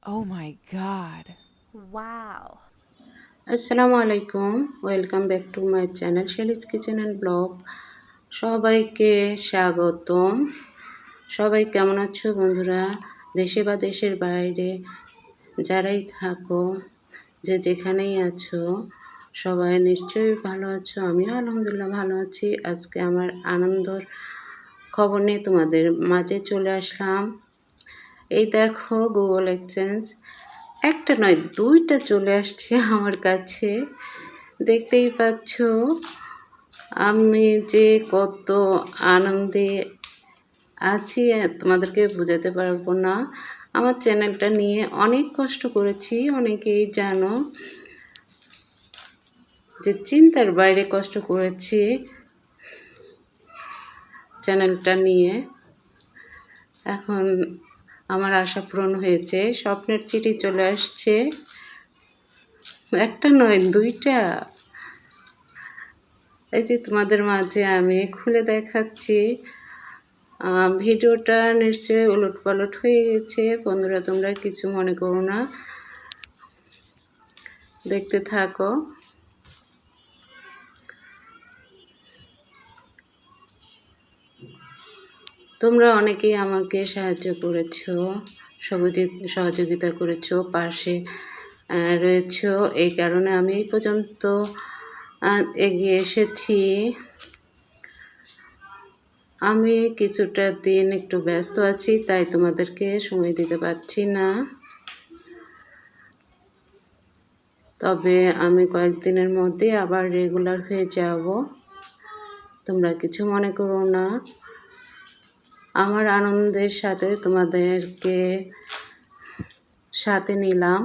Oh my God. Wow. আসসালামু আলাইকুম, welcome back to my channel Shelly's kitchen and blog. সবাইকে স্বাগতম। সবাই কেমন আছো বন্ধুরা? দেশে বা দেশের বাইরে যারাই থাকো, যে যেখানেই আছো, সবাই নিশ্চয়ই ভালো আছো। আমিও আলহামদুলিল্লাহ ভালো আছি। আজকে আমার আনন্দর খবর নিয়ে তোমাদের মাঝে চলে আসলাম। এই দেখো গুগল এক্সচেঞ্জ একটা নয় দুইটা চলে আসছে আমার কাছে। দেখতেই পাচ্ছ আমি যে কত আনন্দে আছি তোমাদেরকে বোঝাতে পারবো না। আমার চ্যানেলটা নিয়ে অনেক কষ্ট করেছি, অনেকেই জানো যে চিন্তার বাইরে কষ্ট করেছি চ্যানেলটা নিয়ে। এখন আমার আশা পূরণ হয়েছে, স্বপ্নের চিঠি চলে আসছে। একটা নয় দুইটা। এই যে তোমাদের মাঝে আমি খুলে দেখাচ্ছি। ভিডিওটা নিশ্চয়ই উলটপালট হয়ে গেছে, বন্ধুরা তোমরা কিছু মনে করো না, দেখতে থাকো। তোমরা অনেকেই আমাকে সাহায্য করেছো, সহযোগিতা করেছো, পাশে রয়েছো। এই কারণে আমি এই পর্যন্ত এগিয়ে এসেছি। আমি কিছুটা দিন একটু ব্যস্ত আছি, তাই তোমাদেরকে সময় দিতে পারছি না। তবে আমি কয়েকদিনের মধ্যে আবার রেগুলার হয়ে যাব, তোমরা কিছু মনে করো না। আমার আনন্দের সাথে তোমাদেরকে সাথে নিলাম।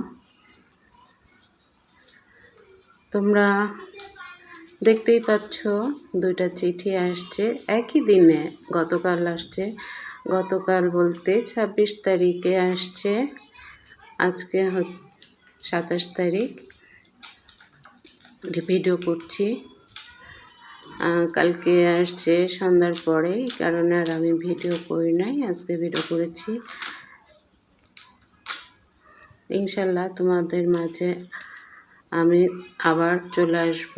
তোমরা দেখতেই পাচ্ছ দুইটা চিঠি আসছে একই দিনে, গতকাল আসছে। গতকাল বলতে 26 তারিখে আসছে, আজকে 27 তারিখ ভিডিও করছি। কালকে আসছে সন্ধ্যার পরে, এই কারণে আর আমি ভিডিও করি নাই, আজকে ভিডিও করেছি। ইনশাল্লাহ তোমাদের মাঝে আমি আবার চলে আসব।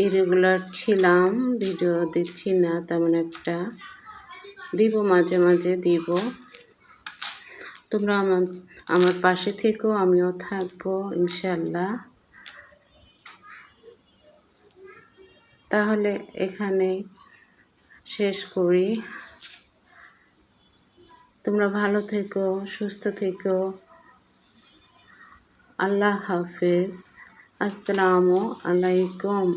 ইরেগুলার ছিলাম, ভিডিও দিচ্ছি না তেমন একটা, দিব মাঝে মাঝে দিব। তোমরা আমার পাশে থেকো, আমিও থাকবো ইনশাল্লাহ। তাহলে এখানে শেষ করি। তোমরা ভালো থেকো, সুস্থ থেকো। আল্লাহ হাফেজ। আসসালামু আলাইকুম।